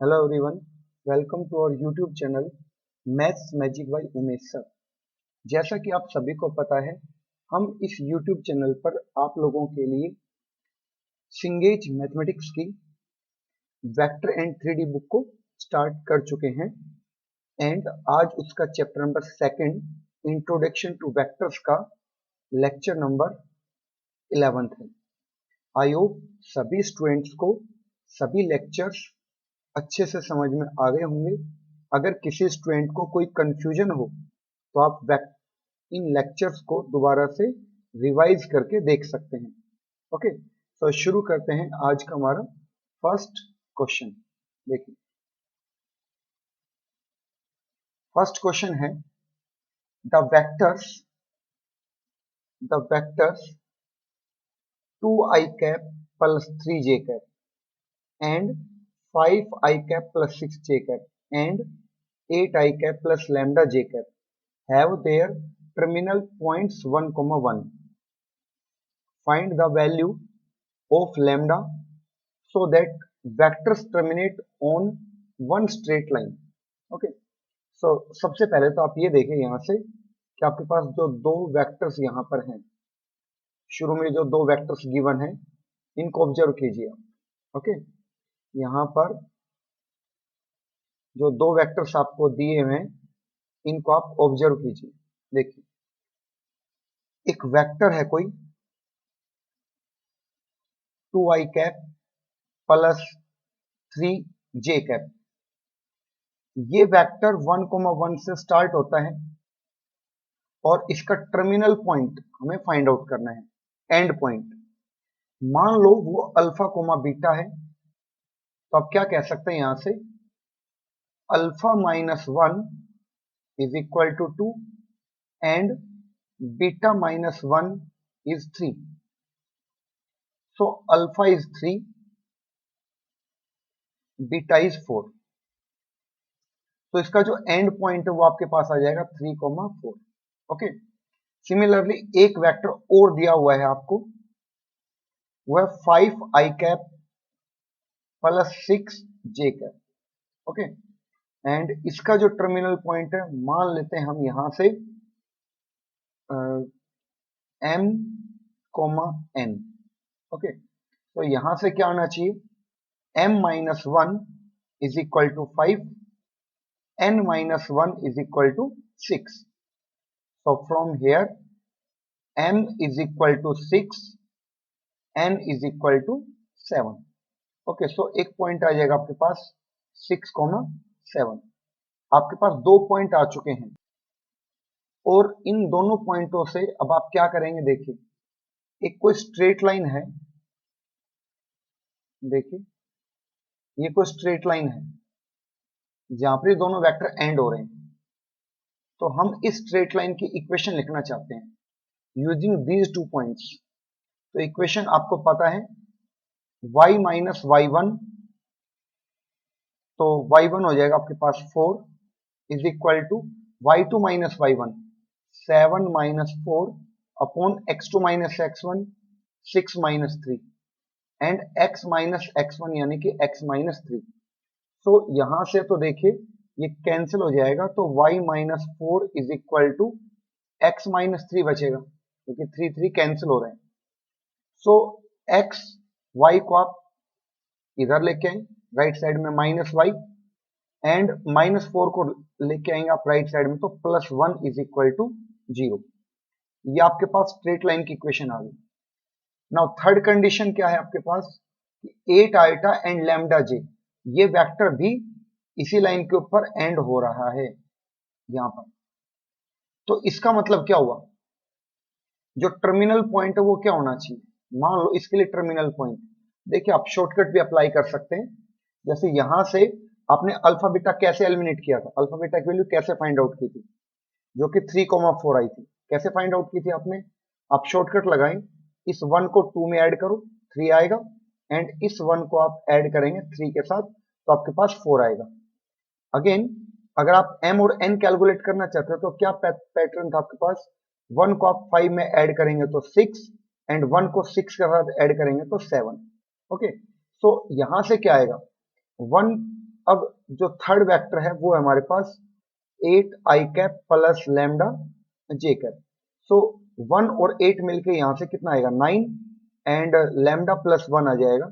Hello everyone, welcome to our YouTube channel Maths Magic by Umesh sir. जैसा कि आप सभी को पता है, हम इस YouTube चैनल पर आप लोगों के लिए सिंगेज मैथमेटिक्स की वेक्टर एंड 3D बुक को स्टार्ट कर चुके हैं एंड आज उसका chapter number 2 introduction two vectors का लेक्चर नंबर 11 है। आई होप सभी स्टूडेंट्स को सभी लेक्चर्स अच्छे से समझ में आ गए होंगे। अगर किसी स्टूडेंट को कोई कंफ्यूजन हो तो आप इन लेक्चर्स को दोबारा से रिवाइज करके देख सकते हैं। ओके, तो शुरू करते हैं आज का हमारा फर्स्ट क्वेश्चन। देखिए, फर्स्ट क्वेश्चन है the vectors 2i cap plus 3j cap and 5i cap plus 6j cap and 8i cap plus lambda j cap have their terminal points 1, 1. Find the value of lambda so that vectors terminate on one straight line. Okay, so सबसे पहले तो आप ये देखें यहाँ से कि आपके पास जो दो वेक्टर्स यहाँ पर हैं, शुरू में जो दो वेक्टर्स गिवन हैं इनको ऑब्जर्व कीजिए आप। ओके, यहाँ पर जो दो वेक्टर्स आपको दिए हुए हैं इनको आप ऑब्जर्व कीजिए। देखिए, एक वेक्टर है कोई 2i cap plus 3j cap. ये वेक्टर 1, 1 से स्टार्ट होता है और इसका टर्मिनल पॉइंट हमें फाइंड आउट करना है, एंड पॉइंट। मान लो वो अल्फा कोमा बीटा है, तो आप क्या कह सकते हैं यहां से, alpha minus 1 is equal to 2 and beta minus 1 is 3। So alpha is 3, beta is 4। तो इसका जो एंड पॉइंट है वो आपके पास आ जाएगा 3, 4। ओके, सिमिलरली एक वेक्टर और दिया हुआ है आपको, वो है 5i cap plus 6j cap. Okay, and इसका जो टर्मिनल पॉइंट है मान लेते हैं हम यहां से m, n। ओके, तो यहां से क्या आना चाहिए, m minus 1 is equal to 5, n minus 1 is equal to 6। So from here m is equal to 6, n is equal to 7। Okay, सो एक पॉइंट आ जाएगा आपके पास 6, 7। आपके पास दो पॉइंट आ चुके हैं और इन दोनों पॉइंटों से अब आप क्या करेंगे, देखिए एक कोई स्ट्रेट लाइन है, देखिए ये कोई स्ट्रेट लाइन है जहां पर दोनों वेक्टर एंड हो रहे हैं। तो हम इस स्ट्रेट लाइन की इक्वेशन लिखना चाहते हैं यूजिंग दीज टू पॉइंट्स। तो इक्वेशन आपको पता है y माइनस y1, तो y1 हो जाएगा आपके पास 4 is equal to y2 minus y1 7 minus 4 upon x2 minus x1 6 minus 3 and x minus x1 यानी कि x माइनस 3। तो यहां से तो देखिए ये कैंसिल हो जाएगा, तो y minus 4 is equal to x minus 3 बचेगा क्योंकि 3 कैंसिल हो रहे हैं। सो x y को आप इधर लेके आए राइट साइड में माइनस y एंड माइनस 4 को लेके आएंगे आप राइट साइड में, तो प्लस 1 इज इक्वल टू 0। ये आपके पास स्ट्रेट लाइन की इक्वेशन आ गई। नाउ थर्ड कंडीशन क्या है आपके पास, 8 आइटा एंड लैम्डा जे, ये वेक्टर भी इसी लाइन के ऊपर एंड हो रहा है यहां पर। तो इसका मतलब क्या हुआ, जो टर्मिनल पॉइंट है वो क्या होना चाहिए, मान लो इसके लिए टर्मिनल पॉइंट, देखिए आप शॉर्टकट भी अप्लाई कर सकते हैं। जैसे यहां से आपने अल्फा बीटा कैसे एलिमिनेट किया था, अल्फा बीटा की वैल्यू कैसे फाइंड आउट की थी, जो कि 3, 4 आई थी, कैसे फाइंड आउट की थी आपने, आप शॉर्टकट लगाएं, इस 1 को 2 में ऐड करो 3 आएगा एंड इस 1 को आप ऐड करेंगे 3 के साथ तो आपके पास 4 आएगा। अगेन अगर आप m और n कैलकुलेट करना चाहते हो तो क्या पैटर्न था आपके पास, 1 को आप 5 में ऐड करेंगे तो 6 एंड 1 को 6 के साथ ऐड करेंगे तो 7। ओके, सो यहां से क्या आएगा, 1 अब जो थर्ड वेक्टर है वो है हमारे पास 8i कैप प्लस लैम्डा जे कैप। सो 1 और 8 मिलके यहाँ से कितना आएगा 9 एंड लैम्डा प्लस 1 आ जाएगा।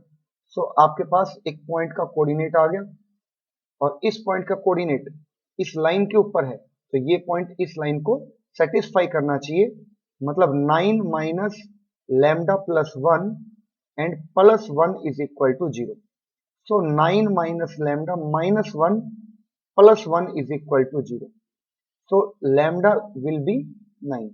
सो आपके पास एक पॉइंट का कोऑर्डिनेट आ गया और इस पॉइंट का कोऑर्डिनेट इस लाइन के ऊपर है, तो ये पॉइंट इस लाइन को सेटिस्फाई करना चाहिए। मतलब 9 minus lambda plus 1 and plus 1 is equal to 0। So 9 minus lambda minus 1 plus 1 is equal to 0। So lambda will be 9।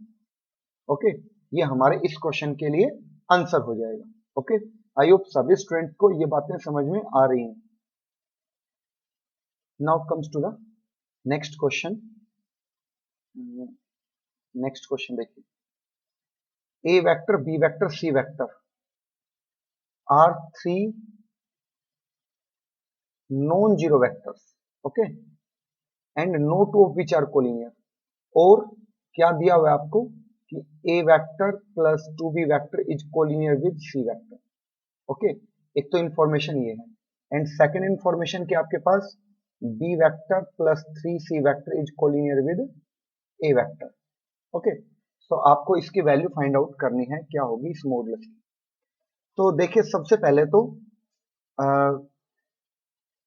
Okay, ये हमारे इस क्वेश्चन के लिए आंसर हो जाएगा। ओके, आई होप सभी स्टूडेंट को ये बातें समझ में आ रही हैं। Now comes to the next question. Next question देखिए, a vector b vector c vector are three non zero vectors, okay, and no two of which are collinear. और क्या दिया हुआ है आपको कि a vector plus 2b vector is collinear with c vector. Okay, एक तो इंफॉर्मेशन ये है एंड सेकंड इंफॉर्मेशन क्या आपके पास b vector plus 3c vector is collinear with a vector. Okay, so आपको इसकी वैल्यू फाइंड आउट करनी है क्या होगी इस मॉडुलस की। तो देखिए सबसे पहले तो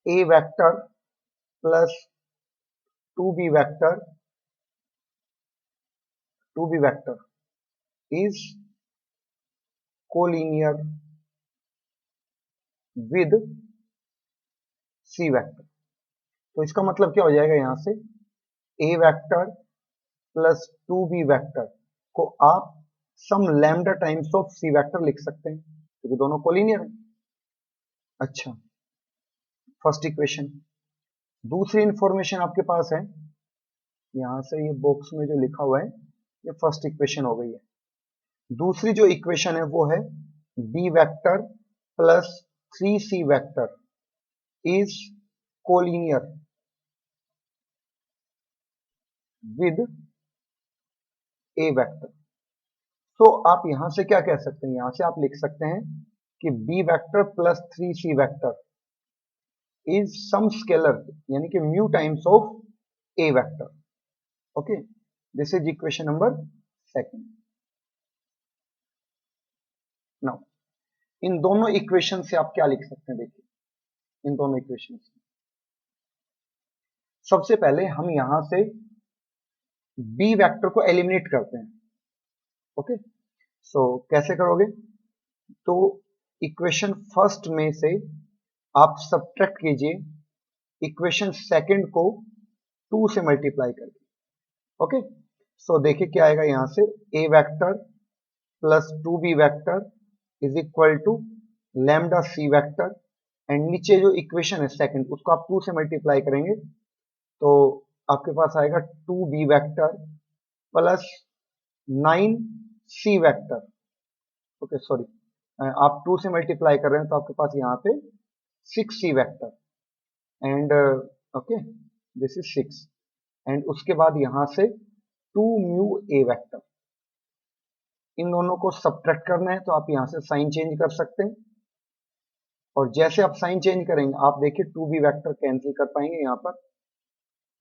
a vector plus 2b vector is collinear with c vector. तो इसका मतलब क्या हो जाएगा, यहां से a vector plus 2b vector को आप some lambda times of c vector लिख सकते हैं क्योंकि दोनों कोलिनियर है। अच्छा, फर्स्ट इक्वेशन। दूसरी इंफॉर्मेशन आपके पास है, यहां से ये बॉक्स में जो लिखा हुआ है ये फर्स्ट इक्वेशन हो गई है। दूसरी जो इक्वेशन है वो है b vector plus 3c vector is collinear with a vector. तो आप यहां से क्या कह सकते हैं, यहां से आप लिख सकते हैं कि b vector plus 3c vector is some scalar यानी कि mu times of a vector. Okay, this is equation number second. Now इन दोनों इक्वेशन से आप क्या लिख सकते हैं, देखिए इन दोनों इक्वेशन से सबसे पहले हम यहां से b वेक्टर को एलिमिनेट करते हैं। ओके, सो कैसे करोगे, तो इक्वेशन फर्स्ट में से आप सब्ट्रैक्ट कीजिए इक्वेशन सेकंड को 2 से मल्टीप्लाई करके। ओके, सो देखिए क्या आएगा, यहां से a vector plus 2b vector is equal to lambda c vector and नीचे जो इक्वेशन है सेकंड उसको आप 2 से मल्टीप्लाई करेंगे तो आपके पास आएगा 2b vector plus 9c vector. Okay sorry, आप 2 से मल्टीप्लाई कर रहे हैं तो आपके पास यहाँ पे 6c vector and okay this is 6 and उसके बाद यहां से 2 म्यू a वेक्टर। इन दोनों को सब्ट्रैक्ट करना है तो आप यहां से साइन चेंज कर सकते हैं और जैसे आप साइन चेंज करेंगे आप देखिए 2b वेक्टर कैंसिल कर पाएंगे यहाँ पर।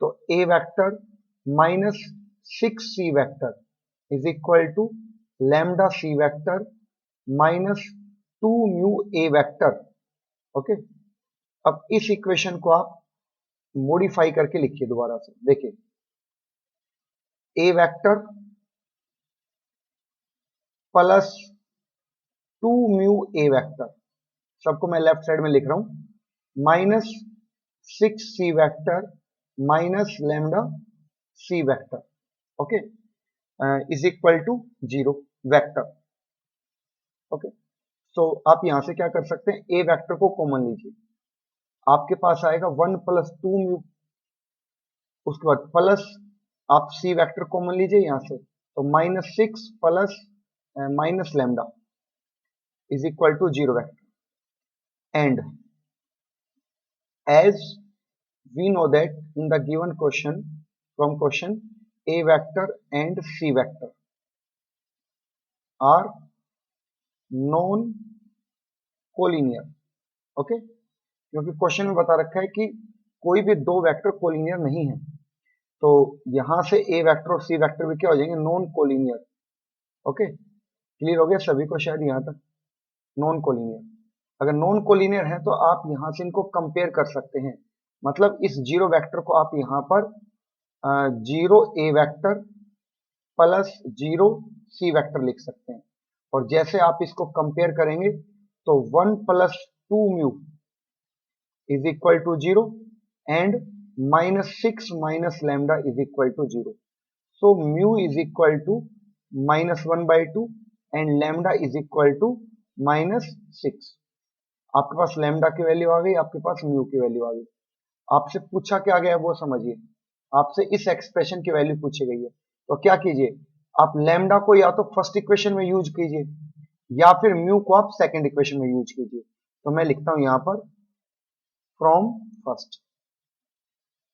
तो a vector minus 6c vector is equal to lambda c vector minus 2 mu a vector. Okay, अब इस इक्वेशन को आप मॉडिफाई करके लिखिए दोबारा से। देखिए a vector plus 2 mu a vector, सबको मैं लेफ्ट साइड में लिख रहा हूं, minus 6c vector minus lambda c vector. Okay, is equal to 0 vector. Okay, so आप यहां से क्या कर सकते हैं, a वेक्टर को कॉमन लीजिए, आपके पास आएगा 1 प्लस 2 म्यू, उसके बाद प्लस आप c वेक्टर कॉमन लीजिए यहां से तो minus 6 plus minus lambda is equal to 0 vector. And as we know that in the given question from question a vector and c vector are non collinear। Okay, क्योंकि question में बता रखा है कि कोई भी दो वेक्टर कोलिनियर नहीं है, तो यहां से ए वेक्टर और सी वेक्टर भी क्या हो जाएंगे, नॉन कोलिनियर। ओके, क्लियर हो गया सभी को शायद यहाँ तक, नॉन कोलिनियर। अगर नॉन कोलिनियर है तो आप यहां से इनको कंपेयर कर सकते हैं, मतलब इस जीरो वेक्टर को आप यहाँ पर जीरो ए वेक्टर प्लस जीरो सी वेक्टर लिख सकते हैं, और जैसे आप इसको कंपेयर करेंगे तो 1 plus 2 mu is equal to 0 and -6 minus lambda is equal to 0। So mu is equal to -1/2 and lambda is equal to -6। आपके पास लैम्डा की वैल्यू आ गई, आपके पास म्यू की वैल्यू आ गई। आपसे पूछा क्या गया है वो समझिए, आपसे इस एक्सप्रेशन की वैल्यू पूछी गई है, तो क्या कीजिए, आप लैम्डा को या तो फर्स्ट इक्वेशन में यूज कीजिए या फिर म्यू को आप सेकंड इक्वेशन में यूज कीजिए। तो मैं लिखता हूं यहां पर फ्रॉम फर्स्ट।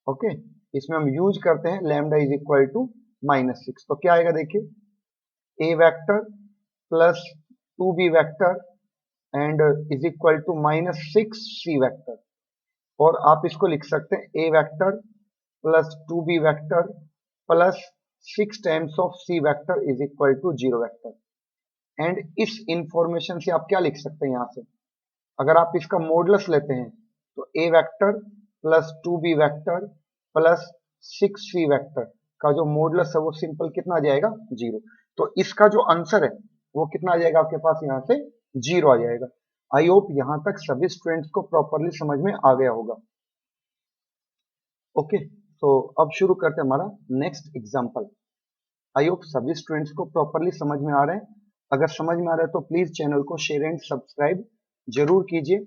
ओके, इसमें हम यूज करते हैं लैम्डा इज इक्वल टू -6, तो क्या आएगा देखिए, a vector plus 2b vector and is equal to -6c vector, और आप इसको लिख सकते हैं a vector plus 2b vector plus 6 times of c vector is equal to 0 vector. And इस इंफॉर्मेशन से आप क्या लिख सकते हैं, यहां से अगर आप इसका मॉडुलस लेते हैं तो a vector plus 2b vector plus 6c vector का जो मॉडुलस है वो सिंपल कितना आ जाएगा, 0। तो इसका जो आंसर है वो कितना आ जाएगा आपके पास, यहां से 0 आ जाएगा। आई होप यहां तक सभी स्टूडेंट्स को प्रॉपरली समझ में आ गया होगा। ओके, तो अब शुरू करते हैं हमारा नेक्स्ट एग्जांपल। आई होप सभी स्टूडेंट्स को प्रॉपरली समझ में आ रहे हैं। अगर समझ में आ रहा है तो प्लीज चैनल को शेयर एंड सब्सक्राइब जरूर कीजिए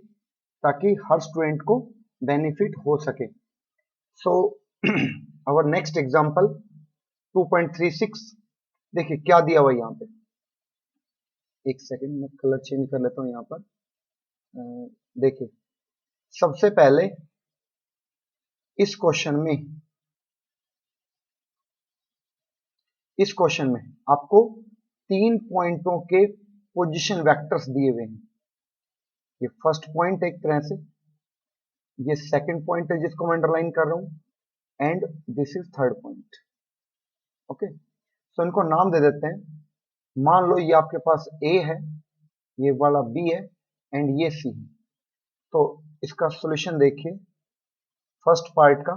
ताकि हर स्टूडेंट को बेनिफिट हो सके। सो आवर नेक्स्ट एग्जांपल 2.36, देखिए क्या दिया हुआ यहाँ पे, एक सेकंड मैं कलर चेंज कर लेता हूँ यहाँ पर। देखिए सबसे पहले इस क्वेश्चन में आपको 3 पॉइंटों के पोजीशन वेक्टर्स दिए हुए हैं। ये फर्स्ट पॉइंट एक तरह से, ये सेकंड पॉइंट है जिसको मैं अंडरलाइन कर रहा हूं, and this is third point. Okay, so इनको नाम दे देते हैं। मान लो ये आपके पास ए है, ये वाला बी है एंड ये सी है। तो इसका सॉल्यूशन देखिए फर्स्ट पार्ट का।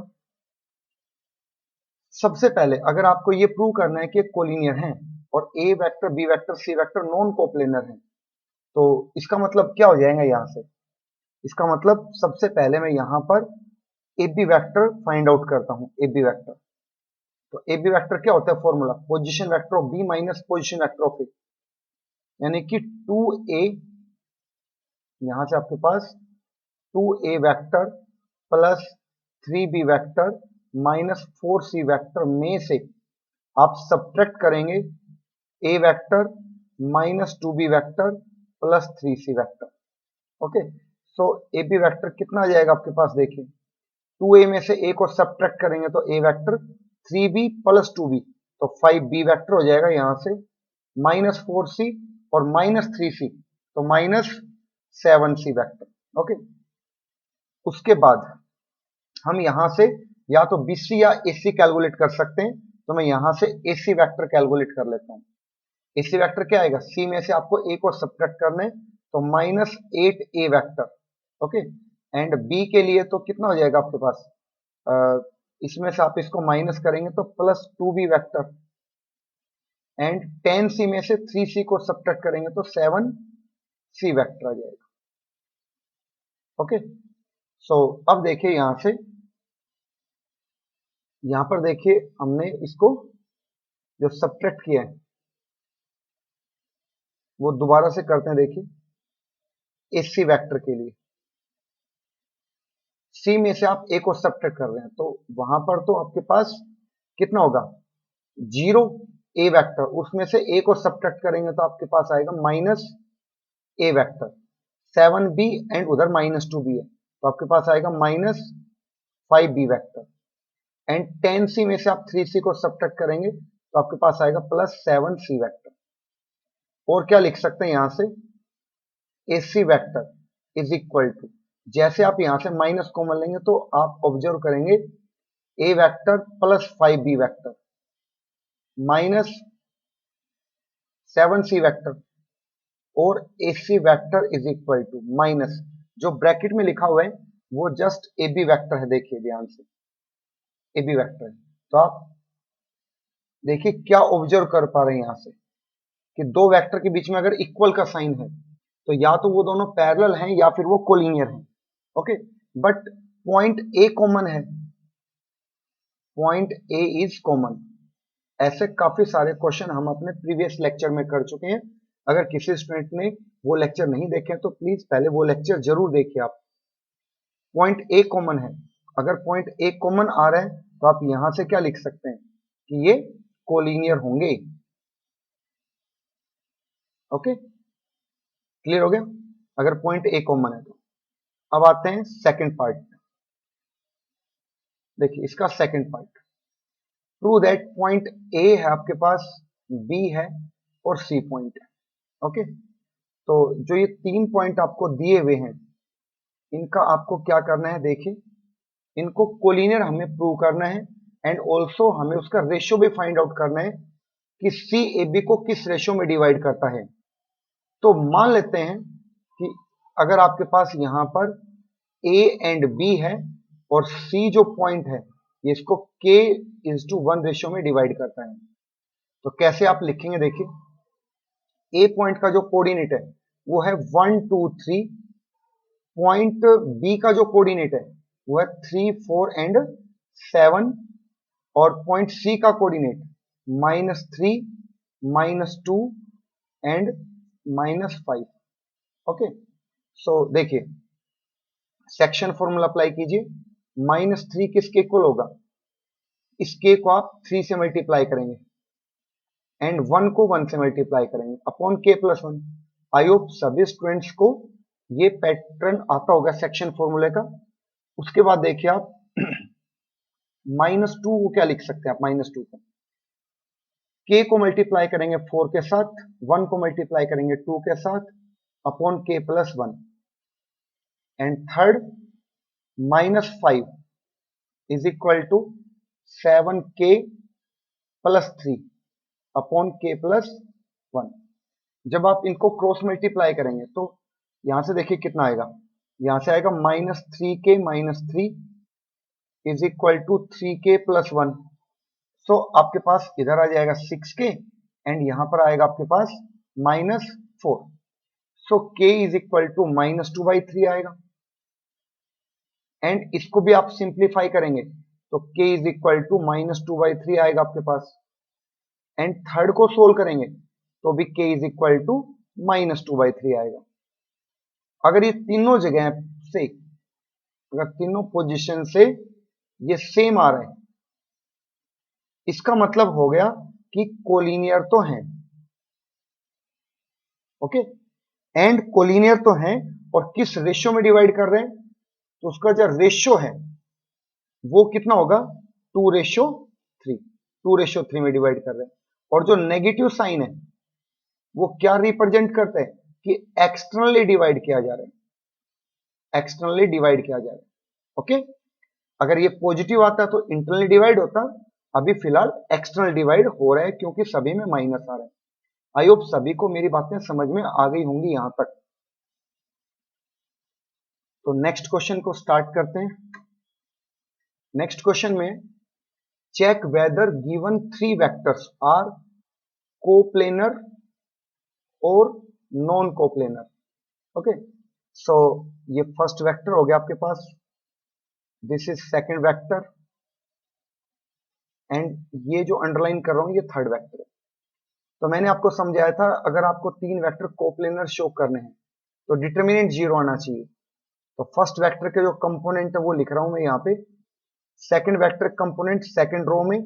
सबसे पहले अगर आपको ये प्रूव करना है कि कोलिनियर हैं और a vector b vector c vector non coplanar हैं, तो इसका मतलब क्या हो जाएगा यहां से, इसका मतलब सबसे पहले मैं यहां पर A B vector find out करता हूं। ए बी वेक्टर, तो ए बी वेक्टर क्या होता है, formula position vector of b minus position vector of a, यानी कि 2a, यहां से आपके पास 2a vector plus 3b vector minus 4c vector में से आप सब्ट्रैक्ट करेंगे a vector minus 2b vector plus 3c vector. Okay, so a B vector कितना आ जाएगा आपके पास, देखिए 2a में से a को सब्ट्रैक्ट करेंगे तो a vector 3b plus 2b, तो 5b वेक्टर हो जाएगा यहां से, माइनस 4c और माइनस 3c, तो माइनस 7c वेक्टर। ओके, उसके बाद हम यहां से या तो BC या AC कैलकुलेट कर सकते हैं, तो मैं यहां से AC वेक्टर कैलकुलेट कर लेता हूं। AC वेक्टर क्या आएगा, C में से आपको A को सब्ट्रैक्ट करना है तो minus 8A vector. Okay, and B के लिए तो कितना हो जाएगा आपके पास, इसमें से आप इसको माइनस करेंगे तो plus 2B vector, and 10C में से 3C को सब्ट्रैक्ट करेंगे तो 7C वेक्टर आ जाएगा। ओके, सो अब देखिए यहां से, यहां पर देखिए हमने इसको जो सब्ट्रैक्ट किया है वो दोबारा से करते हैं। देखिए AC वेक्टर के लिए C में से आप A को सब्ट्रैक्ट कर रहे हैं तो वहां पर तो आपके पास कितना होगा, 0A वेक्टर, उसमें से A को सब्ट्रैक्ट करेंगे तो आपके पास आएगा minus A vector, 7B and उधर माइनस 2B है तो आपके पास आएगा minus 5B vector, and 10C में से आप 3C को सब्ट्रैक्ट करेंगे तो आपके पास आएगा प्लस 7C वेक्टर। और क्या लिख सकते हैं यहां से, AC vector is equal to जैसे आप यहां से माइनस कॉमन लेंगे तो आप ऑब्जर्व करेंगे a vector plus 5b vector minus 7c vector और ac vector is equal to minus, जो ब्रैकेट में लिखा हुआ है वो जस्ट ab वेक्टर है। देखिए ध्यान से, ab वेक्टर है। तो आप देखिए क्या ऑब्जर्व कर पा रहे हैं यहां से कि दो वेक्टर के बीच में अगर इक्वल का साइन है तो या तो वो दोनों पैरेलल हैं या फिर वो कोलिनियर हैं। Okay, but point A common है, पॉइंट ए इज कॉमन। ऐसे काफी सारे क्वेश्चन हम अपने प्रीवियस लेक्चर में कर चुके हैं। अगर किसी स्टूडेंट ने वो लेक्चर नहीं देखे तो प्लीज पहले वो लेक्चर जरूर देखिए आप। पॉइंट ए कॉमन है, अगर पॉइंट ए कॉमन आ रहा है तो आप यहां से क्या लिख सकते हैं कि ये कोलिनियर होंगे। ओके, क्लियर हो गया अगर पॉइंट ए कॉमन है तो। अब आते हैं सेकंड पार्ट में। देखिए इसका second part, prove that point A है आपके पास, बी है और सी पॉइंट है। ओके, तो जो ये तीन पॉइंट आपको दिए हुए हैं इनका आपको क्या करना है, देखिए इनको कोलिनियर हमें प्रूव करना है एंड ऑल्सो हमें उसका रेशियो भी फाइंड आउट करना है कि सी ए बी को किस रेशियो में डिवाइड करता है। तो मान लेते हैं कि अगर आपके पास यहां पर ए एंड बी है और सी जो पॉइंट है ये इसको k इज टू 1 रेशियो में डिवाइड करता है। तो कैसे आप लिखेंगे, देखिए ए पॉइंट का जो कोऑर्डिनेट है वो है 1 2 3, पॉइंट बी का जो कोऑर्डिनेट है वो है 3 4 एंड 7, और पॉइंट सी का कोऑर्डिनेट -3 -2 एंड -5। ओके, सो देखिए सेक्शन फॉर्मूला अप्लाई कीजिए। -3 किसके इक्वल होगा, इस k को आप 3 से मल्टीप्लाई करेंगे एंड 1 को 1 से मल्टीप्लाई करेंगे अपॉन k+1। आई होप सभी स्टूडेंट्स को ये पैटर्न आता होगा सेक्शन फॉर्मूले का। उसके बाद देखिए आप -2 को क्या लिख सकते हैं आप, -2 को k को मल्टीप्लाई करेंगे 4 के साथ, 1 को मल्टीप्लाई करेंगे 2 के साथ upon k+1, and third -5 is equal to 7k+3 upon k+1। जब आप इनको क्रॉस मल्टीप्लाई करेंगे तो यहां से देखिए कितना आएगा, यहां से आएगा -3k-3 is equal to 3k+1। सो आपके पास इधर आ जाएगा 6k एंड यहां पर आएगा आपके पास -4। सो k इज इक्वल टू -2/3 आएगा एंड इसको भी आप सिंप्लीफाई करेंगे तो k इज इक्वल टू -2/3 आएगा आपके पास, एंड थर्ड को सोल्व करेंगे तो भी k इज इक्वल टू -2/3 आएगा। अगर ये तीनों जगह से, अगर तीनों पोजीशन से ये सेम आ रहे हैं इसका मतलब हो गया कि कोलिनियर तो हैं। ओके, एंड कोलिनियर तो हैं और किस रेशियो में डिवाइड कर रहे हैं, तो उसका जो रेशियो है वो कितना होगा 2:3, 2:3 में डिवाइड कर रहे हैं। और जो नेगेटिव साइन है वो क्या रिप्रेजेंट करते हैं कि एक्सटर्नली डिवाइड किया जा रहा है, एक्सटर्नली डिवाइड किया जा रहा है। ओके, अगर ये पॉजिटिव आता तो इंटरनली डिवाइड होता, अभी फिलहाल एक्सटर्नल डिवाइड हो रहा है क्योंकि सभी में माइनस आ रहा है। आई होप सभी को मेरी बातें समझ में आ गई होंगी यहां तक। तो नेक्स्ट क्वेश्चन को स्टार्ट करते हैं। नेक्स्ट क्वेश्चन में check whether given 3 vectors are coplanar और नॉन कोप्लेनर। ओके, सो ये फर्स्ट वेक्टर हो गया आपके पास, this is second vector and ये जो अंडरलाइन कर रहा हूं ये थर्ड वेक्टर है। तो मैंने आपको समझाया था अगर आपको 3 वेक्टर कोप्लेनर शो करने हैं तो डिटर्मिनेंट 0 आना चाहिए। तो फर्स्ट वेक्टर के जो कंपोनेंट है वो लिख रहा हूं मैं यहाँ पे, second vector component second row में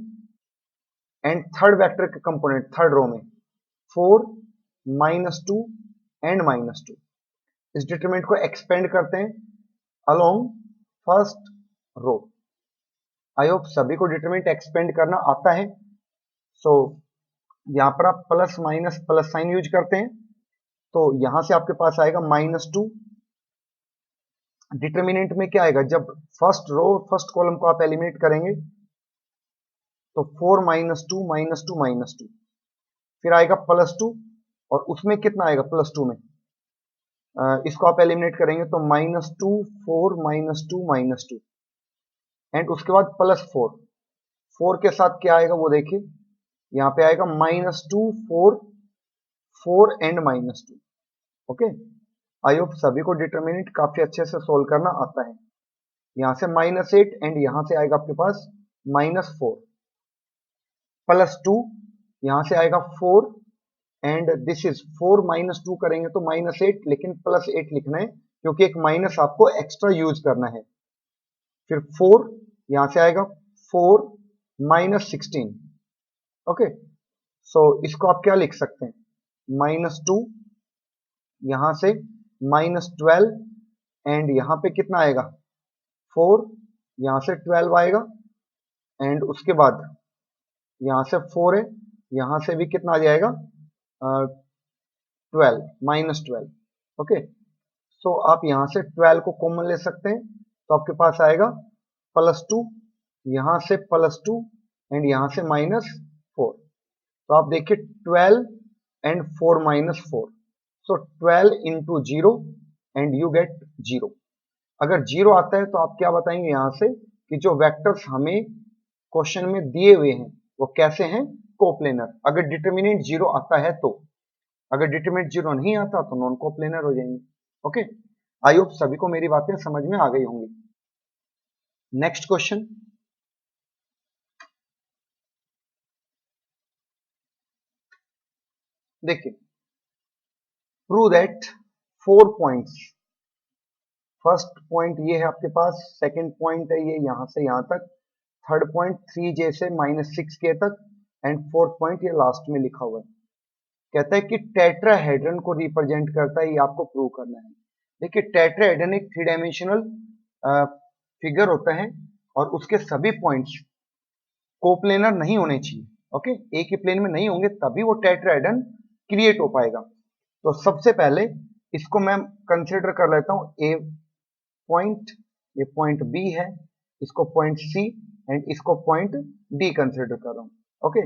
एंड थर्ड वेक्टर के कंपोनेंट थर्ड रो में 4 -2 एंड -2। इस डिटरमिनेंट को एक्सपेंड करते हैं along first row. I hope सभी को डिटरमिनेंट एक्सपेंड करना आता है। सो यहां पर आप plus minus plus sign use करते हैं तो यहां से आपके पास आएगा -2 डिटर्मिनेंट में क्या आएगा, जब फर्स्ट रो फर्स्ट कॉलम को आप एलिमिनेट करेंगे तो 4 -2 -2 -2, फिर आएगा +2 और उसमें कितना आएगा +2 में, इसको आप एलिमिनेट करेंगे तो -2 4 -2 -2 एंड उसके बाद +4, 4 के साथ क्या आएगा वो देखिए, यहाँ पे आएगा -2 4 4 एंड -2। ओके, आई होप सभी को डिटर्मिनेंट काफी अच्छे से सोल्व करना आता है। यहाँ से -8 एंड यहाँ से आएगा आपके पास -4 +2, यहाँ से आएगा 4 एंड दिस इज 4 -2 करेंगे तो -8, लेकिन +8 लिखना है क्योंकि एक माइनस आपको एक्स्ट्रा यूज करना है। फिर 4 यहाँ से आएगा 4 -16। ओके, सो इसको आप क्या लिख सकते हैं, -2 यहाँ से -12 एंड यहाँ पे कितना आएगा 4, यहाँ से 12 आएगा एंड उसके बाद यहाँ से 4 है, यहाँ से भी कितना आ जाएगा 12 -12। ओके, सो आप यहाँ से 12 को कॉमन ले सकते हैं तो आपके पास आएगा +2, यहाँ से +2 एंड यहाँ से -4। तो आप देखिए 12 and 4 -4, so 12 into 0 and you get 0। अगर 0 आता है तो आप क्या बताएंगे यहाँ से कि जो वेक्टर्स हमें क्वेश्चन में दिए हुए हैं वो कैसे हैं, कोप्लेनर। अगर डिटर्मिनेंट 0 आता है तो, अगर डिटर्मिनेंट 0 नहीं आता तो नॉन कोप्लेनर हो जाएंगे। ओके, आई होप सभी को मेरी बातें समझ में आ गई होंगी। नेक्स्ट क्वेश्चन, देखिए, prove that 4 points, first point ये है आपके पास, सेकंड पॉइंट है ये यहां से यहां तक, थर्ड पॉइंट 3j से -6k तक एंड फोर्थ पॉइंट ये लास्ट में लिखा हुआ है। कहता है कि टेट्राहेड्रन को रिप्रेजेंट करता है, ये आपको प्रूव करना है। देखिए, टेट्राहेड्रन एक 3 डायमेंशनल फिगर होता है और उसके सभी पॉइंट्स कोप्लेनर नहीं होने चाहिए। ओके, एक ही प्लेन में नहीं होंगे तभी वो टेट्राहेड्रन क्रिएट हो पाएगा। तो सबसे पहले इसको मैं कंसिडर कर लेता हूं ए पॉइंट, ये पॉइंट बी है, इसको पॉइंट सी एंड इसको पॉइंट डी कंसिडर कर रहा हूं। ओके,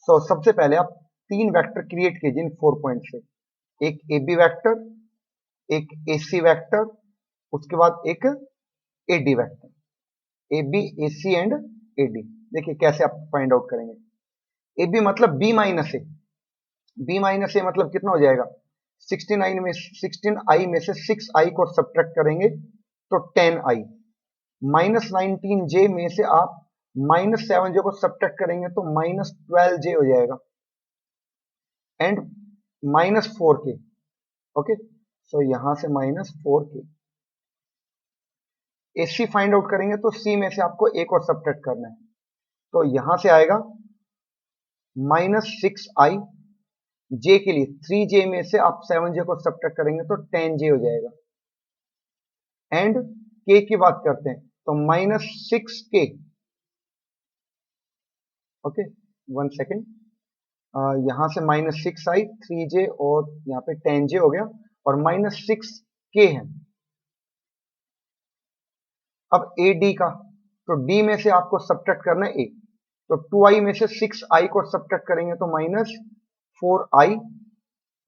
सो सबसे पहले आप 3 वेक्टर क्रिएट कीजिए इन 4 पॉइंट से, एक ए बी वैक्टर, एक ए सी वैक्टर, उसके बाद एक A D vector, A B A C and A D. देखिए कैसे आप फाइंड आउट करेंगे। ए बी मतलब B minus A, B minus A मतलब कितना हो जाएगा, 16i में से 6i को सब्ट्रैक्ट करेंगे तो 10i, -19j में से आप -7j को सब्ट्रैक्ट करेंगे तो -12j हो जाएगा एंड -4k। ओके, सो यहां से -4k। AC फाइंड आउट करेंगे तो C में से आपको एक और सब्ट्रैक्ट करना है, तो यहां से आएगा -6i, j के लिए 3j में से आप 7j को सब्ट्रैक्ट करेंगे तो 10j हो जाएगा एंड k की बात करते हैं तो -6k। ओके, 1 सेकेंड, यहां से -6i 3j और यहाँ पे 10j हो गया और -6k है। अब AD का, तो D में से आपको सब्ट्रैक्ट करना है A, तो 2i में से 6i को सब्ट्रैक्ट करेंगे तो -4i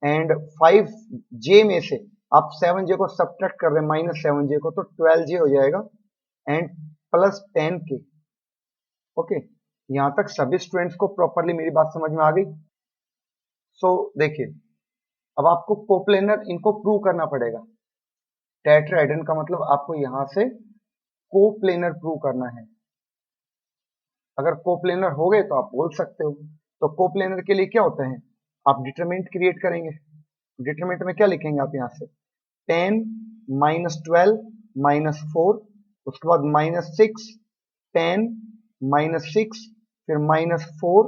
एंड 5j में से आप 7j को सब्ट्रैक्ट कर रहे हैं -7j को तो 12j हो जाएगा एंड +10k। ओके, यहां तक सभी स्टूडेंट्स को प्रॉपरली मेरी बात समझ में आ गई। सो देखिए, अब आपको कोप्लेनर इनको प्रूव करना पड़ेगा। टेट्राहेड्रन का मतलब आपको यहां से कोप्लेनर प्रूव करना है। अगर कोप्लेनर हो गए तो आप बोल सकते हो। तो कोप्लेनर के लिए क्या होता है, आप डिटरमिनेंट क्रिएट करेंगे, डिटरमिनेंट में क्या लिखेंगे आप यहां से 10 -12 -4, उसके बाद -6 10 -6 फिर -4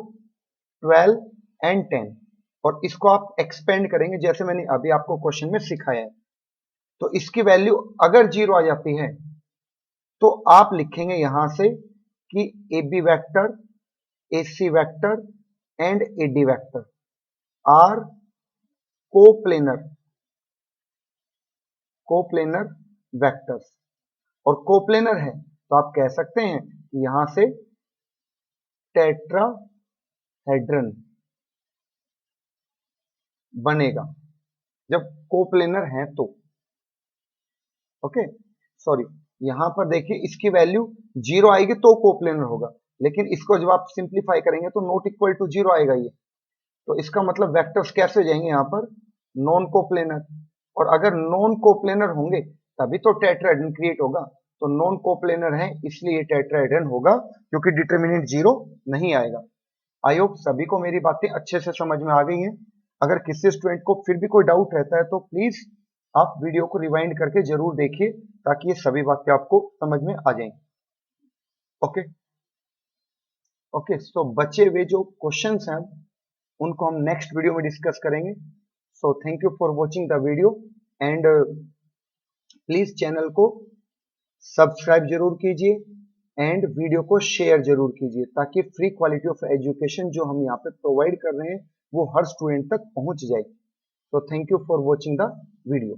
12 एंड 10, और इसको आप एक्सपेंड करेंगे जैसे मैंने अभी आपको क्वेश्चन में सिखाया है। तो इसकी वैल्यू अगर 0 आ जाती है तो आप लिखेंगे यहां से कि A B vector, A C vector and A D vector are coplanar, coplanar vectors. और कोप्लेनर है तो आप कह सकते हैं कि यहां से टेट्राहेड्रन बनेगा जब कोप्लेनर है तो। ओके सॉरी, यहां पर देखिए इसकी वैल्यू 0 आएगी तो कोप्लेनर होगा, लेकिन इसको जब आप सिंप्लीफाई करेंगे तो नॉट इक्वल टू 0 आएगा ये। तो इसका मतलब वेक्टर्स कैसे हो जाएंगे यहाँ पर, नॉन कोप्लेनर। और अगर नॉन कोप्लेनर होंगे तभी तो टेट्राहेड्रन क्रिएट होगा। तो नॉन कोप्लेनर है इसलिए टेट्राहेड्रन होगा, क्योंकि डिटरमिनेंट 0 नहीं आएगा। आई होप सभी को मेरी बातें अच्छे से समझ में आ गई हैं। अगर किसी स्टूडेंट को फिर भी कोई डाउट रहता है तो प्लीज आप वीडियो को रिवाइंड करके जरूर देखिए, ताकि ये सभी बातें आपको समझ में आ जाएं। ओके ओके, सो बचे हुए जो क्वेश्चंस हैं उनको हम नेक्स्ट वीडियो में डिस्कस करेंगे। So thank you for watching the video and please channel को सब्सक्राइब जरूर कीजिए एंड वीडियो को शेयर जरूर कीजिए, ताकि फ्री क्वालिटी ऑफ एजुकेशन जो हम यहाँ पे प्रोवाइड कर रहे हैं वो हर स्टूडेंट तक पहुंच जाए। तो thank you for watching the video.